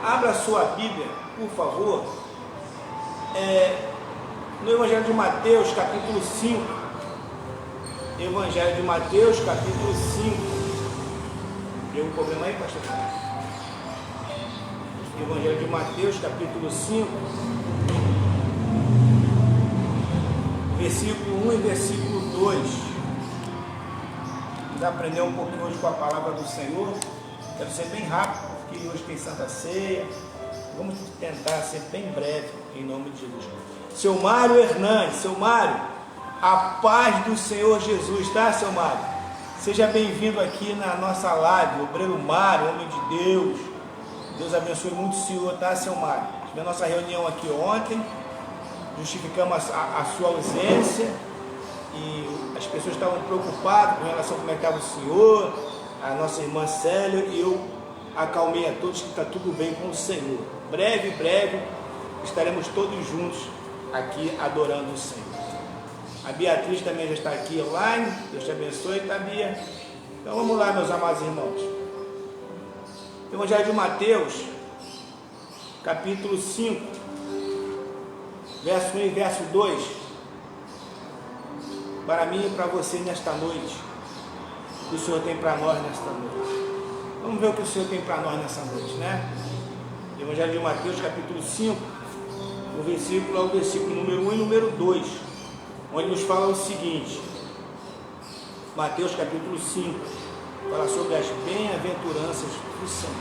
Abra sua Bíblia, por favor, no Evangelho de Mateus, capítulo 5. Evangelho de Mateus, capítulo 5. Tem algum problema aí, pastor? Evangelho de Mateus, capítulo 5, versículo 1 e versículo 2. Vamos aprender um pouquinho hoje com a palavra do Senhor. Quero ser bem rápido, porque hoje tem Santa Ceia. Vamos tentar ser bem breve, em nome de Jesus. Seu Mário Hernandes, seu Mário, a paz do Senhor Jesus, tá, seu Mário? Seja bem-vindo aqui na nossa live, obreiro Mário, homem de Deus. Deus abençoe muito o senhor, tá, seu Mário? Tivemos a nossa reunião aqui ontem, justificamos a sua ausência e as pessoas estavam preocupadas com relação a como é que estava o senhor, a nossa irmã Célia, e eu acalmei a todos que está tudo bem com o Senhor. Breve, estaremos todos juntos aqui adorando o Senhor. A Beatriz também já está aqui online. Deus te abençoe, tá, Bia? Então vamos lá, meus amados irmãos. Evangelho de Mateus, capítulo 5, verso 1 e verso 2. Para mim e para você nesta noite, o que o Senhor tem para nós nesta noite. Vamos ver o que o Senhor tem para nós nessa noite, né? Evangelho de Mateus, capítulo 5, o versículo é o versículo número 1 e número 2, onde nos fala o seguinte. Mateus, capítulo 5, fala sobre as bem-aventuranças do Senhor.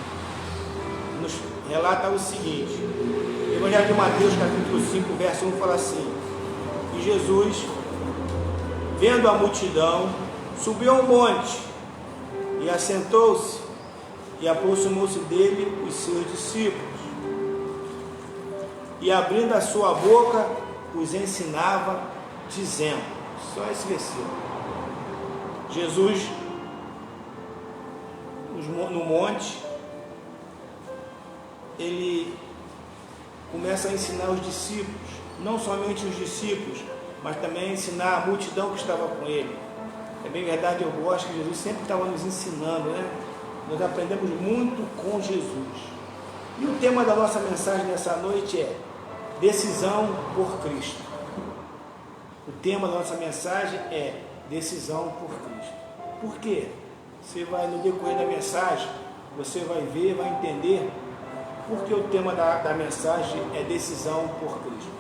Nos relata o seguinte. Evangelho de Mateus, capítulo 5, verso 1, fala assim: E Jesus, vendo a multidão, subiu ao monte e assentou-se, e aproximou-se dele os seus discípulos, e abrindo a sua boca, os ensinava, dizendo, só esse versículo, Jesus, no monte, ele começa a ensinar os discípulos, não somente os discípulos, mas também a ensinar a multidão que estava com ele. É bem verdade, eu gosto que Jesus sempre estava nos ensinando, né? Nós aprendemos muito com Jesus. E o tema da nossa mensagem nessa noite é decisão por Cristo. O tema da nossa mensagem é decisão por Cristo. Por quê? Você vai, no decorrer da mensagem, você vai ver, vai entender porque o tema da mensagem é decisão por Cristo.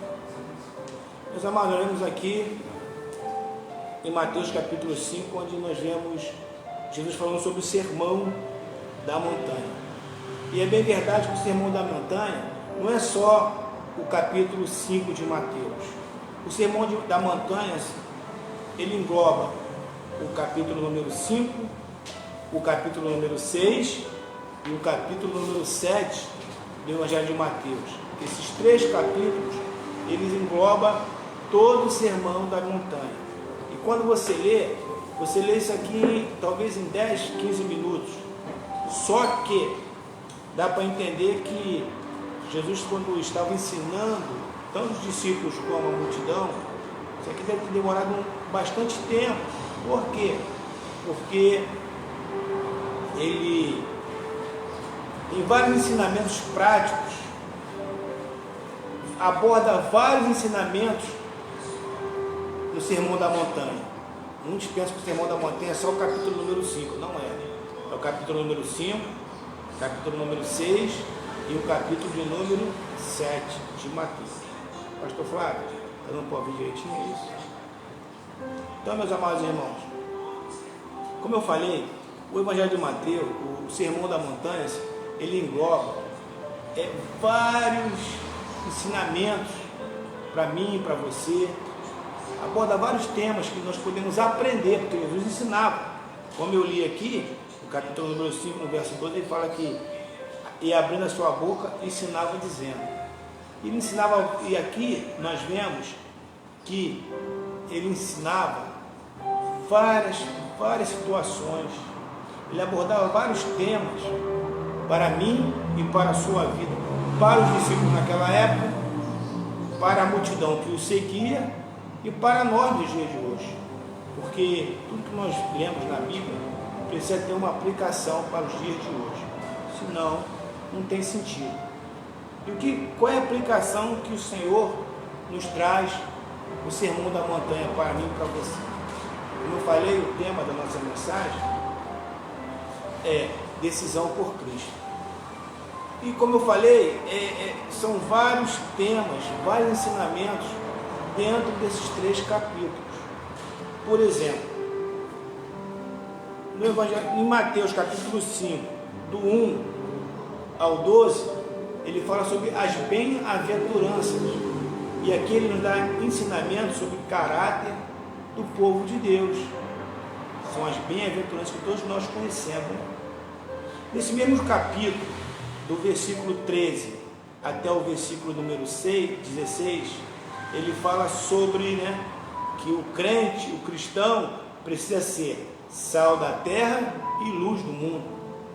Meus amados, nós vemos aqui em Mateus capítulo 5, onde nós vemos Jesus falando sobre o sermão da montanha. E é bem verdade que o sermão da montanha não é só o capítulo 5 de Mateus. O sermão da montanha, ele engloba o capítulo número 5, o capítulo número 6 e o capítulo número 7 do Evangelho de Mateus. Esses 3 capítulos, eles englobam todo o sermão da montanha. E quando você lê isso aqui talvez em 10, 15 minutos. Só que dá para entender que Jesus, quando estava ensinando tanto os discípulos como a multidão, isso aqui deve ter demorado bastante tempo. Por quê? Porque ele tem vários ensinamentos práticos, aborda vários ensinamentos no Sermão da Montanha. Muitos pensam que o Sermão da Montanha é só o capítulo número 5, não é. É o capítulo número 5, capítulo número 6 e o capítulo de número 7 de Mateus. Pastor Flávio, eu não posso ver direitinho isso? Então, meus amados irmãos, como eu falei, o Evangelho de Mateus, o Sermão da Montanha, ele engloba vários ensinamentos para mim, para você, aborda vários temas que nós podemos aprender, porque Jesus ensinava. Como eu li aqui, o capítulo número 5, no verso 12, ele fala que, e abrindo a sua boca, ensinava dizendo. Ele ensinava, e aqui nós vemos que ele ensinava várias situações, ele abordava vários temas para mim e para a sua vida, para os discípulos naquela época, para a multidão que o seguia e para nós dos dias de hoje, porque tudo que nós lemos na Bíblia precisa ter uma aplicação para os dias de hoje, senão não tem sentido. Qual é a aplicação que o Senhor nos traz o Sermão da Montanha para mim e para você? Como eu falei, o tema da nossa mensagem é decisão por Cristo. E como eu falei, são vários temas, vários ensinamentos dentro desses 3 capítulos. Por exemplo, no Evangelho, em Mateus capítulo 5, do 1 ao 12, ele fala sobre as bem-aventuranças. E aqui ele nos dá ensinamentos sobre o caráter do povo de Deus. São as bem-aventuranças que todos nós conhecemos. Nesse mesmo capítulo, do versículo 13 até o versículo número 16, ele fala sobre, que o crente, o cristão, precisa ser sal da terra e luz do mundo.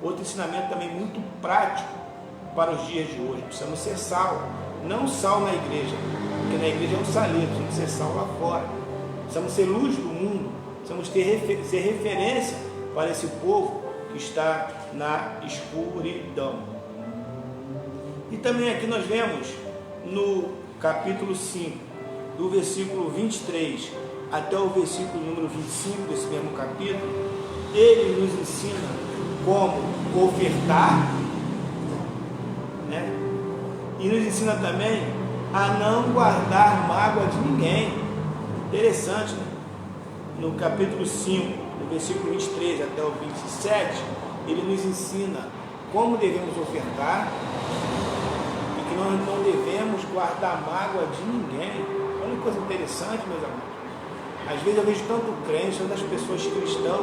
Outro ensinamento também muito prático para os dias de hoje. Precisamos ser sal, não sal na igreja, porque na igreja é um saleiro, precisamos ser sal lá fora. Precisamos ser luz do mundo, precisamos ser referência para esse povo que está na escuridão. E também aqui nós vemos no capítulo 5, do versículo 23 até o versículo número 25 desse mesmo capítulo, ele nos ensina como ofertar, e nos ensina também a não guardar mágoa de ninguém. Interessante, No capítulo 5, do versículo 23 até o 27, ele nos ensina como devemos ofertar e que nós não devemos guardar mágoa de ninguém. Olha que coisa interessante, meus amigos. Às vezes eu vejo tanto crente, tantas pessoas cristãs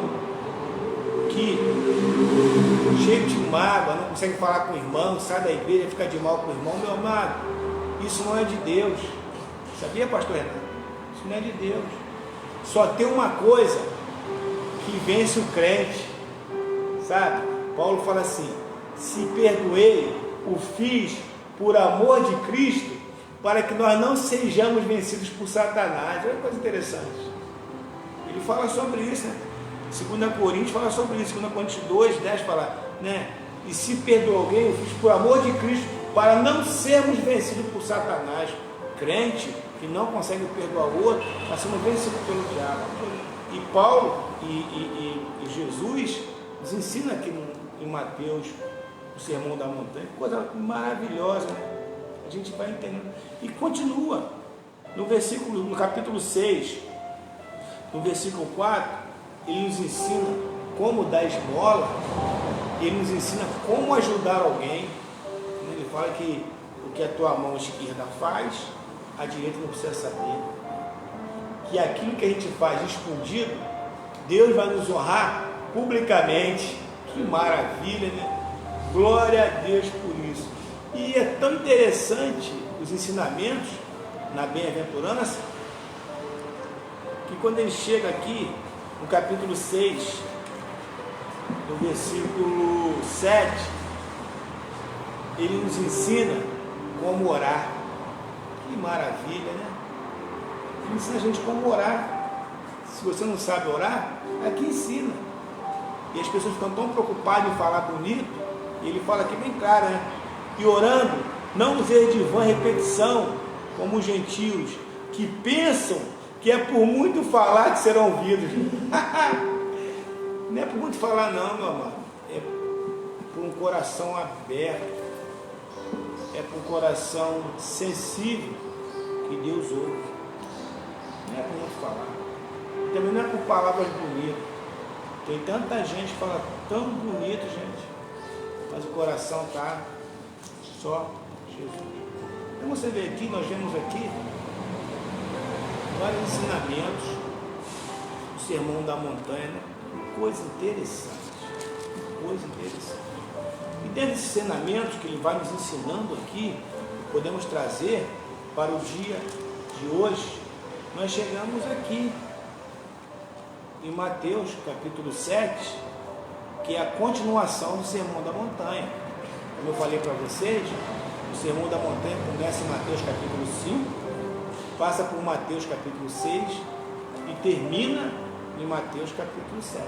que cheio de mágoa, não consegue falar com o irmão, sai da igreja, fica de mal com o irmão. Meu amado, isso não é de Deus. Sabia, pastor Renato? Isso não é de Deus. Só tem uma coisa que vence o crente, sabe? Paulo fala assim: se perdoei, o fiz por amor de Cristo, para que nós não sejamos vencidos por Satanás. Olha que coisa interessante. Ele fala sobre isso, 2 Coríntios fala sobre isso. 2 Coríntios 2, 10 fala, e se perdoou alguém, eu fiz por amor de Cristo, para não sermos vencidos por Satanás. Crente que não consegue perdoar o outro, está sendo vencido pelo diabo. E Paulo e Jesus nos ensina aqui em Mateus, o Sermão da Montanha, coisa maravilhosa, A gente vai entendendo. E continua, no capítulo 6, no versículo 4, ele nos ensina como dar esmola, ele nos ensina como ajudar alguém. Ele fala que o que a tua mão esquerda faz, a direita não precisa saber. Que aquilo que a gente faz escondido, Deus vai nos honrar publicamente. Que maravilha, né? Glória a Deus por isso. E é tão interessante os ensinamentos na bem-aventurança, que quando ele chega aqui, no capítulo 6, no versículo 7, ele nos ensina como orar. Que maravilha, né? Ele ensina a gente como orar. Se você não sabe orar, aqui ensina. E as pessoas ficam tão preocupadas em falar bonito, e ele fala aqui bem claro, né? E orando, não useis de vã repetição, como os gentios, que pensam que é por muito falar que serão ouvidos. Não é por muito falar não, meu amado. É por um coração aberto. É por um coração sensível que Deus ouve. Não é por muito falar. Também não é por palavras bonitas. Tem tanta gente que fala tão bonito, gente, mas o coração está só Jesus. Então você vê aqui, nós vemos aqui vários ensinamentos, o Sermão da Montanha, né? Coisa interessante, coisa interessante. E desses ensinamentos que ele vai nos ensinando aqui, podemos trazer para o dia de hoje. Nós chegamos aqui em Mateus capítulo 7, que é a continuação do Sermão da Montanha. Como eu falei para vocês, o Sermão da Montanha começa em Mateus capítulo 5, passa por Mateus capítulo 6 e termina em Mateus capítulo 7.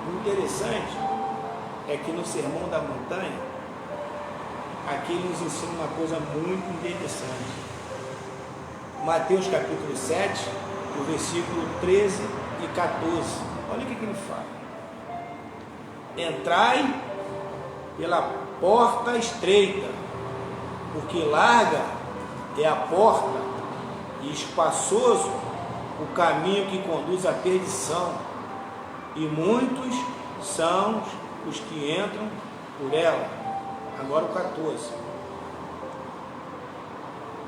O interessante é que no Sermão da Montanha aqui ele nos ensina uma coisa muito interessante. Mateus capítulo 7, o versículo 13 e 14. Olha o que ele fala. Entrai pela porta estreita, porque larga é a porta e espaçoso o caminho que conduz à perdição, e muitos são os que entram por ela. Agora o 14.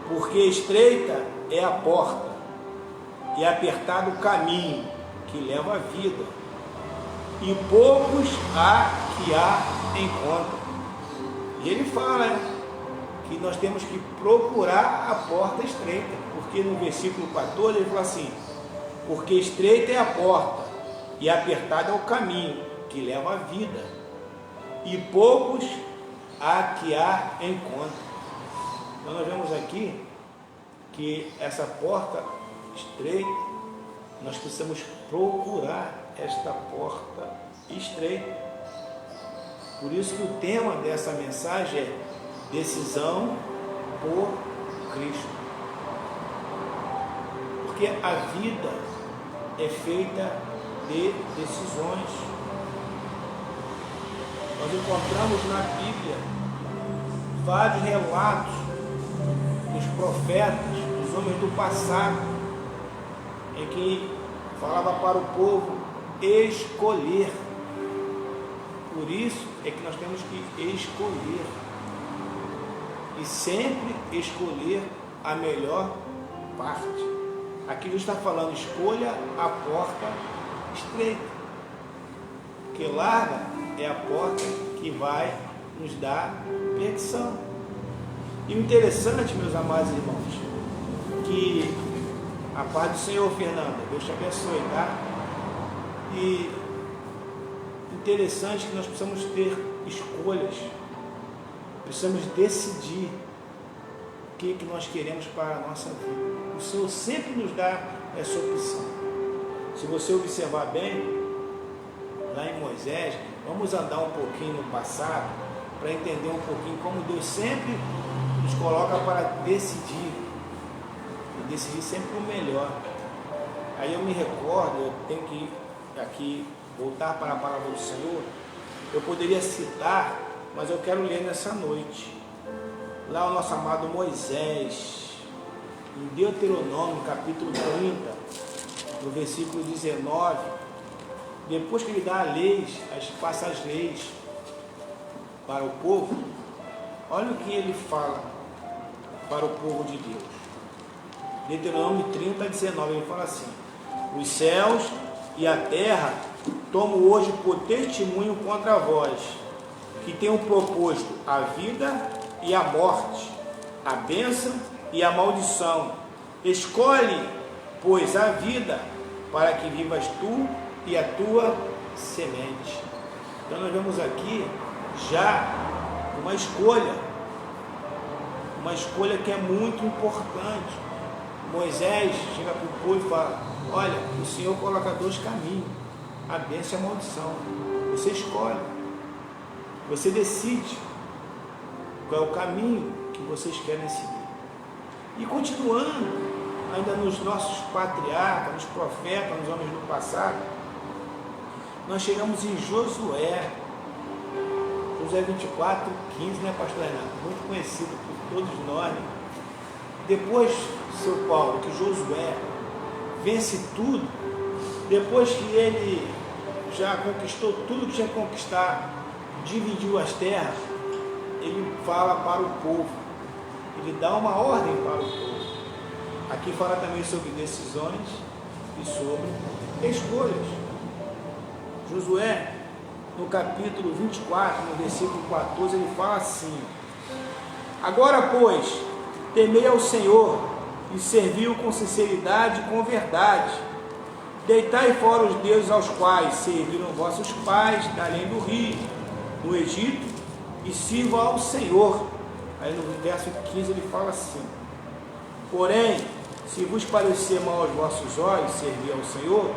Porque estreita é a porta e apertado o caminho que leva à vida, e poucos há que a encontram. E ele fala que nós temos que procurar a porta estreita, porque no versículo 14 ele fala assim: porque estreita é a porta e apertado é o caminho que leva à vida, e poucos há que a encontram. Então nós vemos aqui que essa porta estreita, nós precisamos procurar esta porta estreita. Por isso que o tema dessa mensagem é decisão por Cristo. Porque a vida é feita de decisões. Nós encontramos na Bíblia vários relatos dos profetas, dos homens do passado, em que falava para o povo escolher. Por isso é que nós temos que escolher, e sempre escolher a melhor parte. Aqui Jesus está falando: escolha a porta estreita, porque larga é a porta que vai nos dar perdição. E o interessante, meus amados irmãos, que a paz do Senhor, Fernanda, Deus te abençoe, tá? E interessante que nós precisamos ter escolhas, precisamos decidir o que nós queremos para a nossa vida. O Senhor sempre nos dá essa opção. Se você observar bem, lá em Moisés, vamos andar um pouquinho no passado, para entender um pouquinho como Deus sempre nos coloca para decidir, e decidir sempre o melhor. Aí eu me recordo, eu tenho que aqui voltar para a palavra do Senhor. Eu poderia citar, mas eu quero ler nessa noite. Lá o nosso amado Moisés, em Deuteronômio capítulo 30, no versículo 19, depois que ele dá a leis, passa as leis para o povo, olha o que ele fala para o povo de Deus. Deuteronômio 30, 19, ele fala assim: os céus e a terra tomo hoje por testemunho contra vós, que tenho proposto a vida e a morte, a bênção e a maldição. Escolhe, pois, a vida, para que vivas tu e a tua semente. Então nós vemos aqui já uma escolha que é muito importante. Moisés chega para o povo e fala: olha, o Senhor coloca dois caminhos, a bênção e a maldição. Você escolhe, você decide qual é o caminho que vocês querem seguir. E continuando ainda nos nossos patriarcas, nos profetas, nos homens do passado, nós chegamos em Josué 24, 15, né, pastor Renato? Muito conhecido por todos nós. Depois, seu Paulo, que Josué vence tudo, depois que ele já conquistou tudo que tinha que conquistar, dividiu as terras, ele fala para o povo, ele dá uma ordem para o povo. Aqui fala também sobre decisões e sobre escolhas. Josué, no capítulo 24, no versículo 14, ele fala assim: agora, pois, temei ao Senhor e servi-o com sinceridade e com verdade. Deitai fora os deuses aos quais serviram vossos pais da além do rio, no Egito, e sirva ao Senhor. Aí no verso 15 ele fala assim: porém, se vos parecer mal aos vossos olhos servir ao Senhor,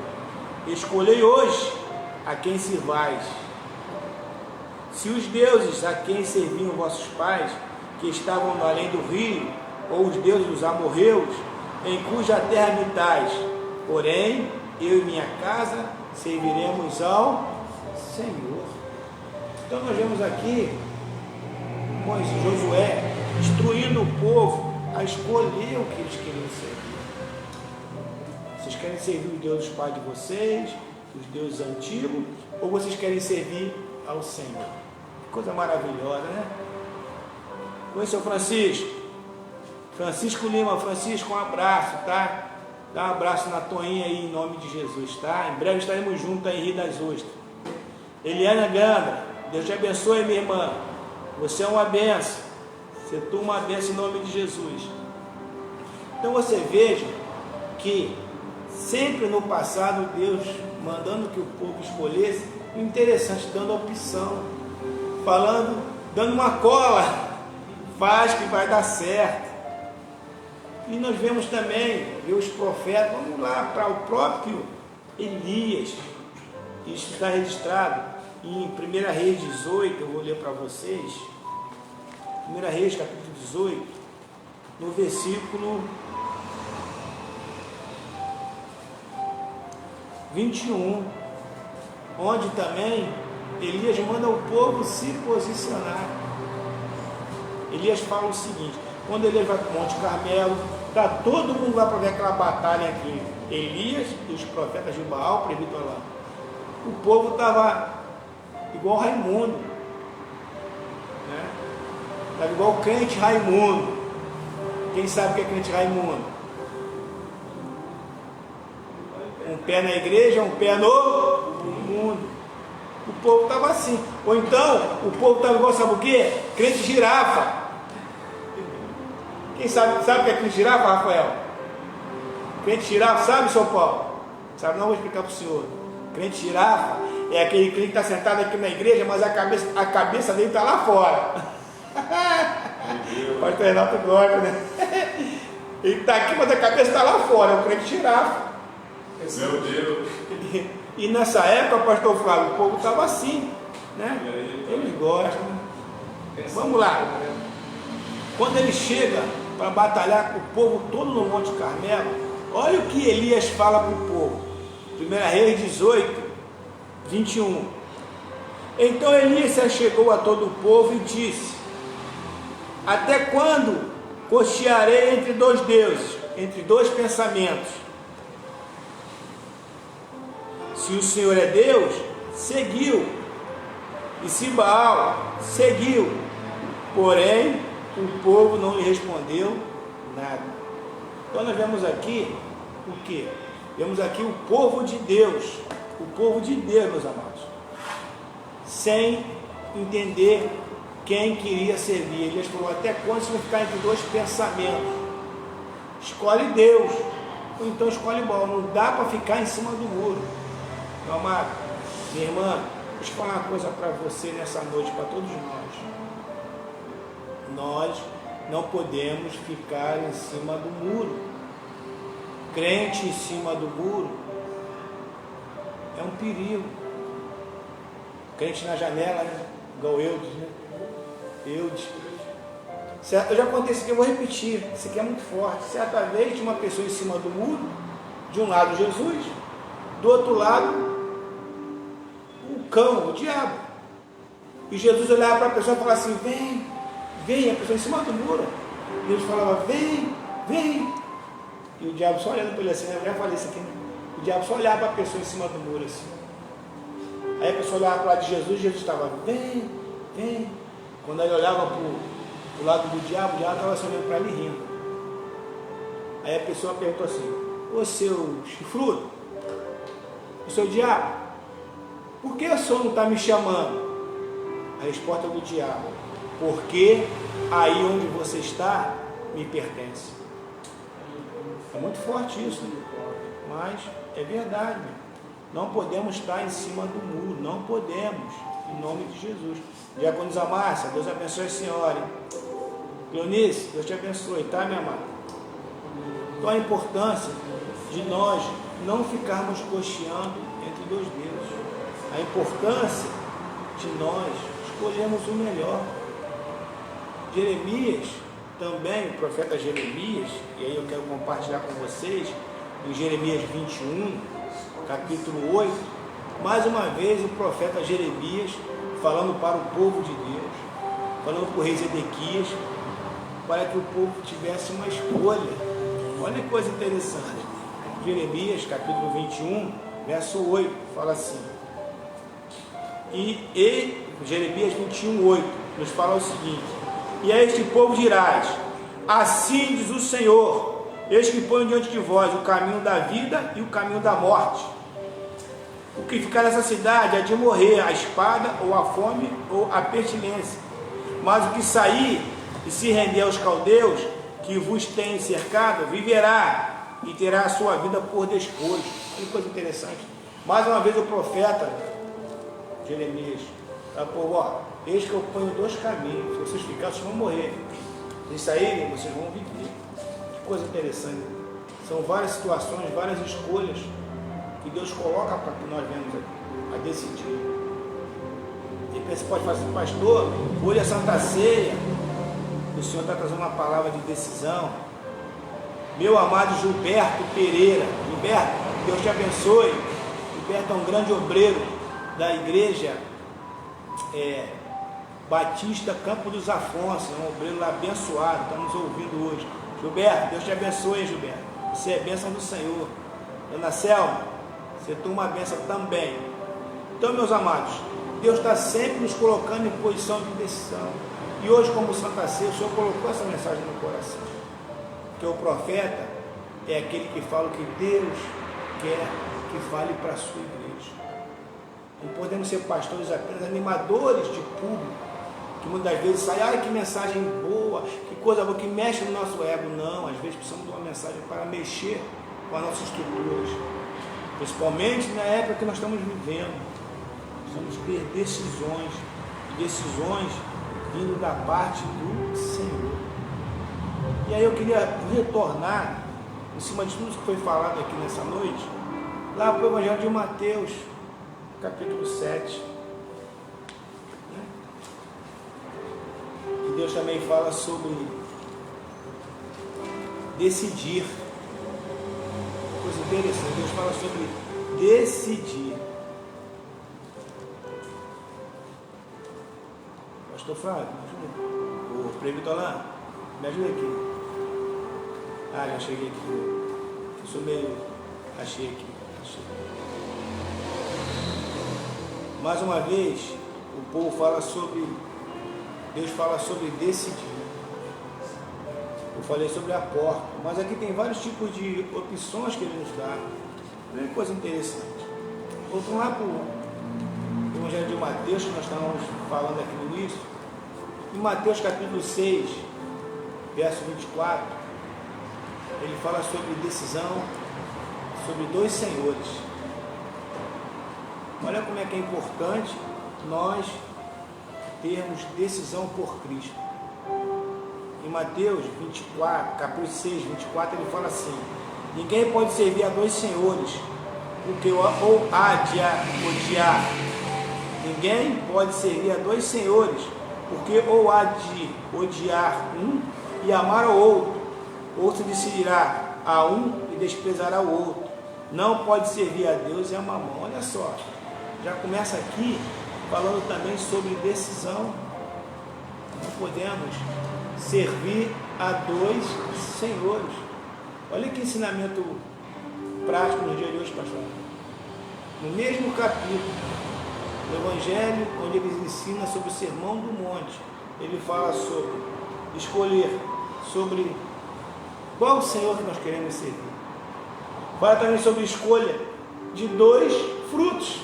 escolhei hoje a quem sirvais. Se os deuses a quem serviam vossos pais que estavam no além do rio, ou os deuses dos amorreus, em cuja terra habitais. Porém, eu e minha casa serviremos ao Senhor. Então nós vemos aqui Josué instruindo o povo a escolher o que eles queriam servir. Vocês querem servir os deuses dos pais de vocês, os deuses antigos, ou vocês querem servir ao Senhor? Que coisa maravilhosa, né? Oi, seu Francisco. Francisco Lima, Francisco, um abraço, tá? Dá um abraço na Toinha aí, em nome de Jesus, tá? Em breve estaremos juntos aí em Rio das Ostras. Eliana Gandra, Deus te abençoe, minha irmã. Você é uma benção. Você é uma benção em nome de Jesus. Então você veja que sempre no passado Deus mandando que o povo escolhesse, interessante, dando opção, falando, dando uma cola, faz que vai dar certo. E nós vemos também, os profetas, vamos lá para o próprio Elias, isso está registrado em 1 Reis 18, eu vou ler para vocês, 1 Reis capítulo 18, no versículo 21, onde também Elias manda o povo se posicionar. Elias fala o seguinte: quando Elias vai para o Monte Carmelo, está todo mundo lá para ver aquela batalha aqui, Elias e os profetas de Baal, presbítero lá. O povo estava igual Raimundo, né? Estava igual o crente Raimundo. Quem sabe o que é crente Raimundo? Um pé na igreja, um pé no mundo. O povo estava assim. Ou então, o povo estava igual, sabe o quê? Crente girafa. Quem sabe o que é crente girafa, Rafael? Crente girafa, sabe, São Paulo? Sabe, não vou explicar para o senhor. Crente girafa é aquele crente que está sentado aqui na igreja, mas a cabeça dele está lá fora. Pode treinar para o glória, né? Ele está aqui, mas a cabeça está lá fora. É o crente girafa. Meu Deus. E nessa época, pastor Flávio, o povo estava assim, né? Eles gostam. Vamos lá. Quando ele chega para batalhar com o povo todo no Monte Carmelo, olha o que Elias fala para o povo. 1 Reis 18, 21. Então Elias se achegou a todo o povo e disse: até quando cochearei entre dois deuses, entre dois pensamentos? Se o Senhor é Deus, seguiu, e se Baal, seguiu. Porém, o povo não lhe respondeu nada. Então nós vemos aqui o que? Vemos aqui o povo de Deus, meus amados, sem entender quem queria servir. Ele falou: até quando você vai ficar entre dois pensamentos? Escolhe Deus, ou então escolhe Baal. Não dá para ficar em cima do muro. Meu amado, minha irmã, deixa eu falar uma coisa para você nessa noite, para todos nós. Nós não podemos ficar em cima do muro. Crente em cima do muro é um perigo. Crente na janela, né? Igual Eudes, né? Eudes. Eu já contei isso aqui, eu vou repetir. Isso aqui é muito forte. Certa vez tinha uma pessoa em cima do muro, de um lado Jesus, do outro lado o cão, o diabo. E Jesus olhava para a pessoa e falava assim: vem, vem, a pessoa em cima do muro. E Jesus falava: vem, vem. E o diabo só olhando para ele assim, né? Eu já falei isso aqui, né? O diabo só olhava para a pessoa em cima do muro assim. Aí a pessoa olhava para o lado de Jesus, Jesus estava: vem, vem. Quando ele olhava para o lado do diabo, o diabo estava assim olhando para ele rindo. Aí a pessoa perguntou assim: ô seu chifrudo, o seu diabo, por que o senhor não está me chamando? A resposta do diabo: porque aí onde você está me pertence. É muito forte isso, né? Mas é verdade, né? Não podemos estar em cima do muro, não podemos, em nome de Jesus. Diaconisa Márcia, Deus abençoe a senhora. Cleonice, Deus te abençoe, tá, minha amada? Então a importância de nós não ficarmos cocheando entre dois deuses. A importância de nós escolhermos o melhor. Jeremias, também, o profeta Jeremias, e aí eu quero compartilhar com vocês, em Jeremias 21, capítulo 8, mais uma vez o profeta Jeremias falando para o povo de Deus, falando para o rei Ezequias, para que o povo tivesse uma escolha. Olha que coisa interessante. Jeremias, capítulo 21, verso 8, fala assim. E Jeremias 21, 8, nos fala o seguinte: e a este povo dirás, assim diz o Senhor, eis que põe diante de vós o caminho da vida e o caminho da morte. O que ficar nessa cidade é de morrer a espada, ou a fome, ou a pestilência. Mas o que sair e se render aos caldeus, que vos têm cercado, viverá e terá a sua vida por despojo. Que coisa interessante. Mais uma vez o profeta Jeremias falou: eis que eu ponho dois caminhos, se vocês ficarem, vocês vão morrer. Se saírem, vocês vão viver. Que coisa interessante. São várias situações, várias escolhas que Deus coloca para que nós venhamos a decidir. E você pode fazer, pastor, hoje é Santa Ceia, o Senhor está trazendo uma palavra de decisão. Meu amado Gilberto Pereira, Gilberto, Deus te abençoe. Gilberto é um grande obreiro da igreja Batista Campo dos Afonso, é um obreiro lá abençoado, está nos ouvindo hoje. Gilberto, Deus te abençoe, Gilberto. Você é bênção do Senhor. Dona Selma, você tem uma bênção também. Então, meus amados, Deus está sempre nos colocando em posição de decisão. E hoje, como Santa Ceia, o Senhor colocou essa mensagem no coração. Que o profeta é aquele que fala o que Deus quer que fale para a sua igreja. Não podemos ser pastores apenas animadores de público, que muitas vezes sai, ai que mensagem boa, que coisa boa, que mexe no nosso ego. Não, às vezes precisamos de uma mensagem para mexer com as nossas estruturas, principalmente na época que nós estamos vivendo. Precisamos ter decisões vindo da parte do Senhor. E aí eu queria retornar em cima de tudo que foi falado aqui nessa noite, lá para o Evangelho de Mateus, capítulo 7. E Deus também fala sobre decidir. Coisa interessante, Deus fala sobre decidir. Pastor Flávio, me ajuda. O presbítero lá, me ajuda aqui. Ah, já cheguei aqui. Eu sou meio... Achei aqui. Mais uma vez, o povo fala sobre... Deus fala sobre decidir. Eu falei sobre a porta, mas aqui tem vários tipos de opções que Ele nos dá. Olha que coisa interessante. Voltamos lá para o Evangelho de Mateus, que nós estávamos falando aqui no início. Em Mateus capítulo 6, verso 24, ele fala sobre decisão, sobre dois senhores. Olha como é que é importante nós termos decisão por Cristo. Em Mateus 24, capítulo 6, 24, ele fala assim: ninguém pode servir a dois senhores, porque ou há de odiar. Ninguém pode servir a dois senhores, porque ou há de odiar um e amar ao outro, ou se decidirá a um e desprezará o outro. Não pode servir a Deus e a mamão. Olha só, já começa aqui falando também sobre decisão. Não podemos servir a dois senhores. Olha que ensinamento prático no dia de hoje, pastor. No mesmo capítulo do Evangelho, onde eles ensinam sobre o Sermão do Monte, ele fala sobre escolher, sobre qual o Senhor que nós queremos servir. Fala também sobre escolha de dois frutos.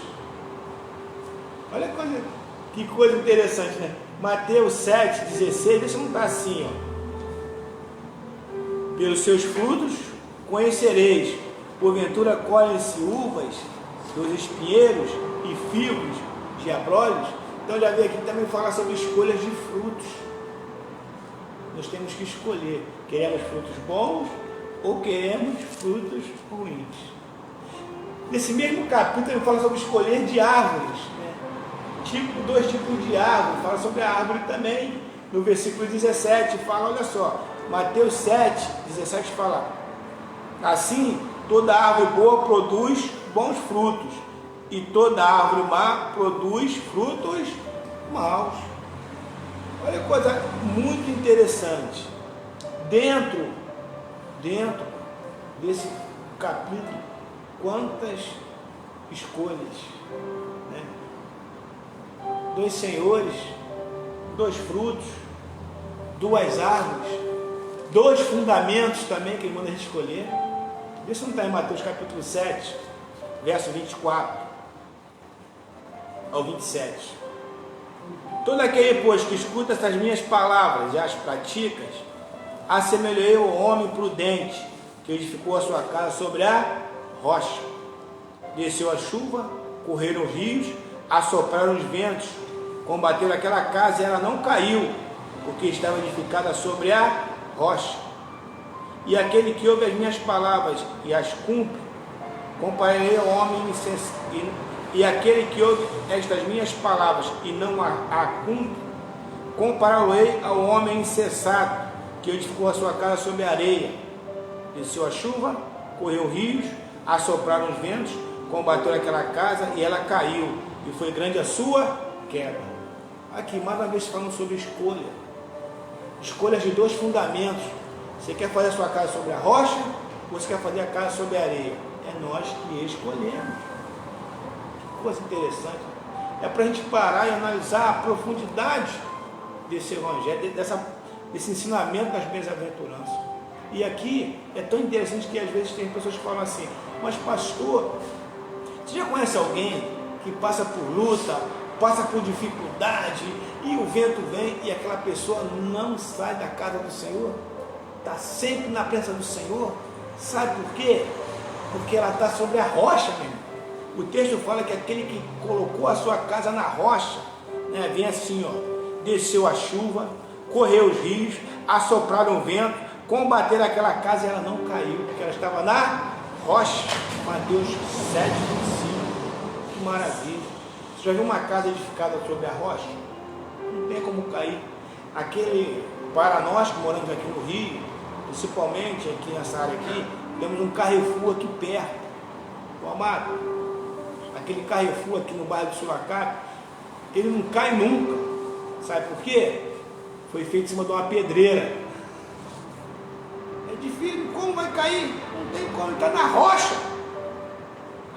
Olha que coisa interessante, né? Mateus 7,16, deixa eu botar assim, ó. Pelos seus frutos conhecereis, porventura colhem-se uvas dos espinheiros e figos de abrolhos. Então já veio aqui também falar sobre escolhas de frutos. Nós temos que escolher, queremos frutos bons ou queremos frutos ruins. Nesse mesmo capítulo ele fala sobre escolher de árvores, né? Dois tipos de árvore, fala sobre a árvore também no versículo 17 fala, olha só, Mateus 7, 17 fala, assim toda árvore boa produz bons frutos, e toda árvore má produz frutos maus. Olha que coisa muito interessante. Dentro desse capítulo, quantas escolhas, né? 2 senhores, 2 frutos, 2 árvores, 2 fundamentos também que ele manda a gente escolher. Vê se não está em Mateus capítulo 7, verso 24 ao 27. Todo aquele, pois, que escuta essas minhas palavras e as pratica, assemelhei ao homem prudente que edificou a sua casa sobre a rocha. Desceu a chuva, correram os rios, assopraram os ventos, combateram aquela casa e ela não caiu, porque estava edificada sobre a rocha. E aquele que ouve as minhas palavras e as cumpre, compararei ao homem insensato. E aquele que ouve estas minhas palavras e não a cumpre, compararei ao homem insensato que edificou a sua casa sobre a areia. Desceu a chuva, correu rios, assopraram os ventos, combateu aquela casa e ela caiu, e foi grande a sua queda. Aqui, mais uma vez falando sobre escolha. Escolhas de 2 fundamentos. Você quer fazer a sua casa sobre a rocha, ou você quer fazer a casa sobre a areia? É nós que escolhemos. Coisa interessante, é para a gente parar e analisar a profundidade desse evangelho, desse ensinamento das bem-aventuranças. E aqui é tão interessante que às vezes tem pessoas que falam assim, mas pastor, você já conhece alguém que passa por luta, passa por dificuldade, e o vento vem e aquela pessoa não sai da casa do Senhor? Está sempre na presença do Senhor? Sabe por quê? Porque ela está sobre a rocha, meu irmão. O texto fala que aquele que colocou a sua casa na rocha, né, vem assim, ó, desceu a chuva, correu os rios, assopraram o vento, combateram aquela casa e ela não caiu, porque ela estava na rocha. Mateus 7, 25. Que maravilha. Você já viu uma casa edificada sobre a rocha? Não tem como cair. Para nós que moramos aqui no Rio, principalmente aqui nessa área aqui, temos um Carrefour aqui perto. O amado, aquele Carrefour aqui no bairro do Sulacap, ele não cai nunca. Sabe por quê? Foi feito em cima de uma pedreira. É difícil, como vai cair? Não tem como, está na rocha.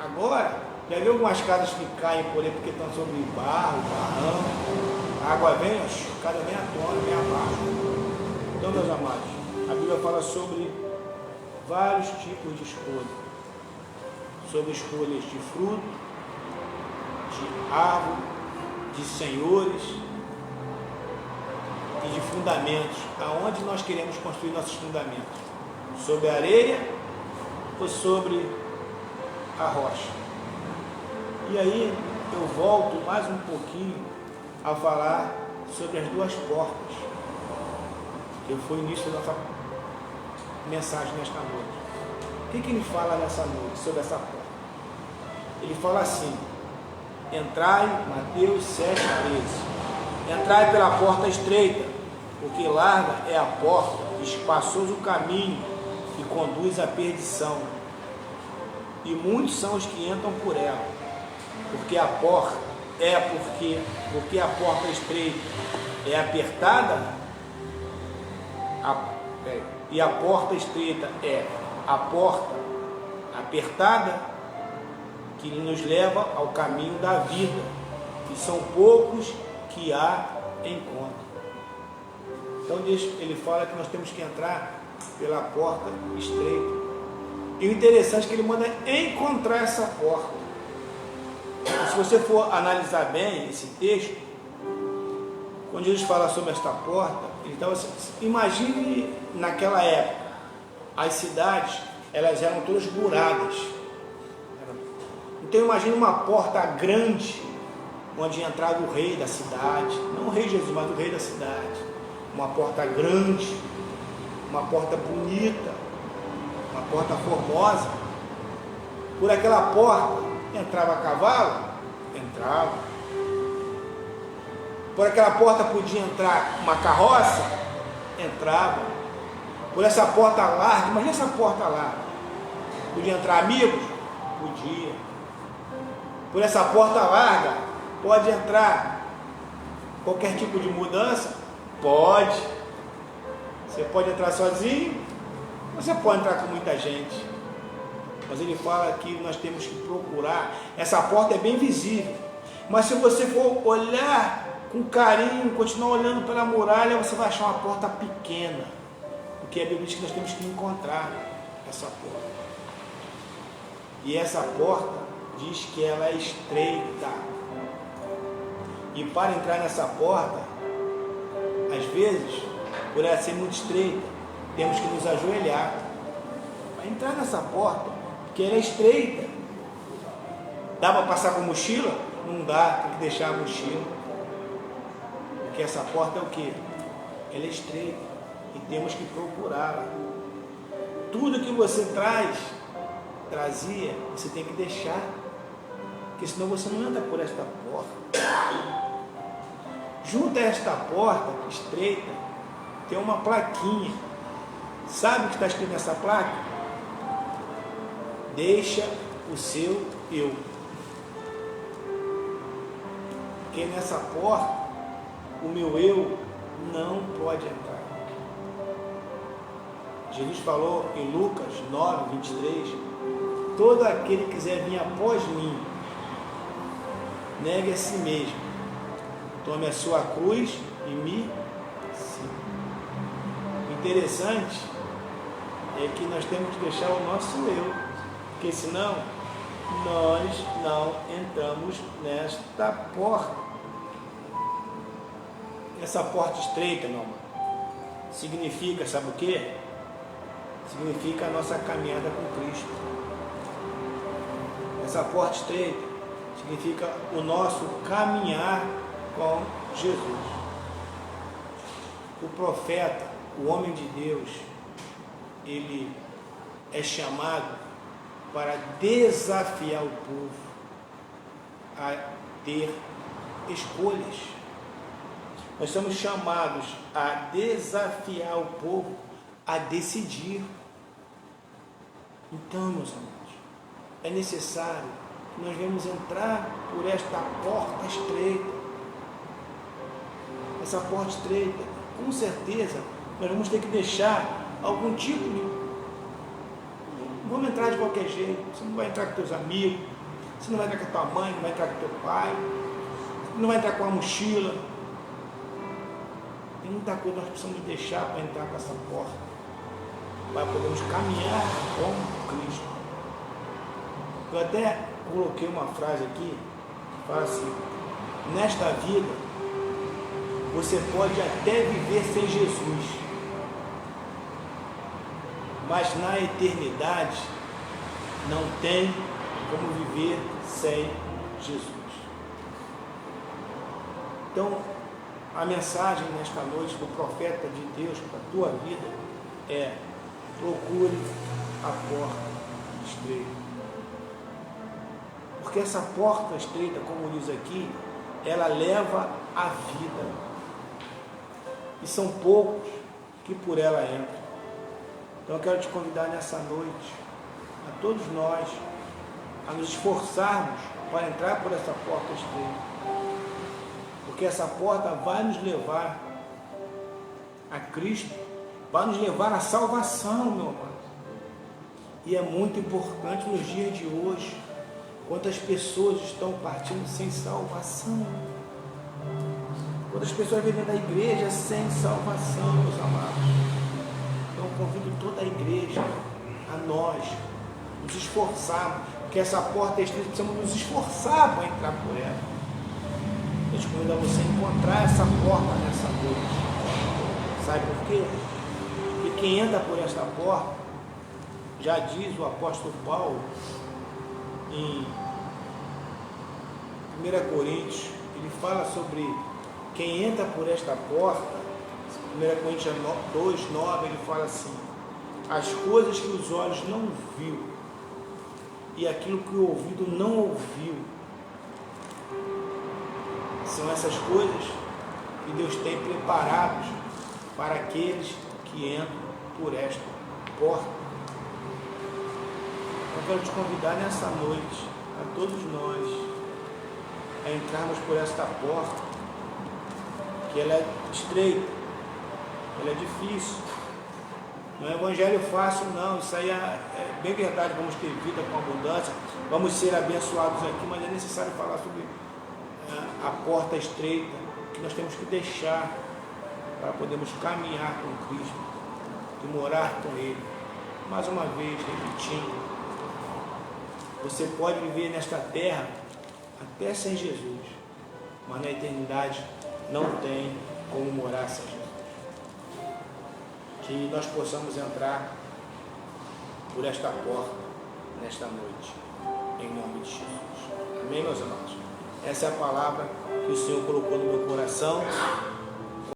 Agora, já viu algumas casas que caem por aí porque estão sobre barro, barranco, a água vem, a casa vem à tona, vem abaixo. Então, meus amados, a Bíblia fala sobre vários tipos de escolha. Sobre escolhas de fruto, de árvore, de senhores e de fundamentos. Aonde nós queremos construir nossos fundamentos? Sobre a areia ou sobre a rocha? E aí eu volto mais um pouquinho a falar sobre as 2 portas, que foi o início da nossa mensagem nesta noite. O que ele fala nessa noite sobre essa porta? Ele fala assim, entrai, Mateus 7, 13, entrai pela porta estreita, porque larga é a porta, espaçoso o caminho que conduz à perdição, e muitos são os que entram por ela, porque a porta estreita é apertada, e a porta estreita é a porta apertada que nos leva ao caminho da vida, e são poucos que a encontram. Então ele fala que nós temos que entrar pela porta estreita. E o interessante é que ele manda encontrar essa porta. E se você for analisar bem esse texto, quando Jesus fala sobre esta porta, ele estava assim, imagine naquela época, as cidades, elas eram todas muradas. Então imagine uma porta grande, onde entrava o rei da cidade, não o rei Jesus, mas o rei da cidade. Uma porta grande, uma porta bonita, uma porta formosa. Por aquela porta entrava cavalo? Entrava. Por aquela porta podia entrar uma carroça? Entrava. Por essa porta larga, imagina essa porta larga. Podia entrar amigos? Podia. Por essa porta larga, pode entrar qualquer tipo de mudança? Pode. Você pode entrar sozinho, você pode entrar com muita gente. Mas ele fala que nós temos que procurar. Essa porta é bem visível. Mas se você for olhar com carinho, continuar olhando pela muralha, você vai achar uma porta pequena. Porque a Bíblia diz que nós temos que encontrar essa porta. E essa porta diz que ela é estreita. E para entrar nessa porta, às vezes, por ela ser muito estreita, temos que nos ajoelhar. Para entrar nessa porta, porque ela é estreita. Dá para passar com mochila? Não dá, tem que deixar a mochila. Porque essa porta é o quê? Ela é estreita e temos que procurá-la. Tudo que você trazia, você tem que deixar, porque senão você não anda por esta porta. Junto a esta porta estreita tem uma plaquinha. Sabe o que está escrito nessa placa? Deixa o seu eu. Porque nessa porta o meu eu não pode entrar. Jesus falou em Lucas 9, 23, todo aquele que quiser vir após mim, negue a si mesmo, tome a sua cruz e me siga. O interessante é que nós temos que deixar o nosso eu, porque senão nós não entramos nesta porta. Essa porta estreita, meu irmão, significa, sabe o quê? Significa a nossa caminhada com Cristo. Essa porta estreita significa o nosso caminhar com Jesus. O profeta, o homem de Deus, ele é chamado para desafiar o povo a ter escolhas. Nós somos chamados a desafiar o povo a decidir. Então, meus amigos, é necessário que nós venhamos entrar por esta porta estreita. Essa porta estreita, com certeza, nós vamos ter que deixar algum tipo de... Não vamos entrar de qualquer jeito. Você não vai entrar com teus amigos, você não vai entrar com a tua mãe, não vai entrar com teu pai, não vai entrar com a mochila. Tem muita coisa que nós precisamos deixar para entrar com essa porta, para podermos caminhar com Cristo. Eu até coloquei uma frase aqui, que fala assim: nesta vida, você pode até viver sem Jesus, mas na eternidade, não tem como viver sem Jesus. Então, a mensagem nesta noite do profeta de Deus para a tua vida é: procure a porta estreita. Porque essa porta estreita, como diz aqui, ela leva à vida. E são poucos que por ela entram. Então eu quero te convidar nessa noite, a todos nós, a nos esforçarmos para entrar por essa porta estreita. Porque essa porta vai nos levar a Cristo, vai nos levar à salvação, meu amado. E é muito importante nos dias de hoje, quantas pessoas estão partindo sem salvação. Quantas pessoas vivem da igreja sem salvação, meus amados. Então convido toda a igreja a nós nos esforçarmos, porque essa porta é estreita, precisamos nos esforçar para entrar por ela. Eu te convido a você encontrar essa porta nessa noite. Sabe por quê? Porque quem entra por esta porta, já diz o apóstolo Paulo em 1 Coríntios, ele fala sobre quem entra por esta porta. 1 Coríntios 2:9, ele fala assim: as coisas que os olhos não viu e aquilo que o ouvido não ouviu, são essas coisas que Deus tem preparados para aqueles que entram por esta porta. Eu quero te convidar nessa noite, a todos nós, a entrarmos por esta porta, que ela é estreita, ela é difícil. Não é evangelho fácil, não. Isso aí é bem verdade. Vamos ter vida com abundância, vamos ser abençoados aqui, mas é necessário falar sobre a porta estreita que nós temos que deixar para podermos caminhar com Cristo e morar com Ele. Mais uma vez, repetindo, você pode viver nesta terra até sem Jesus, mas na eternidade não tem como morar sem Jesus. Que nós possamos entrar por esta porta nesta noite, em nome de Jesus. Amém, meus irmãos? Essa é a palavra que o Senhor colocou no meu coração.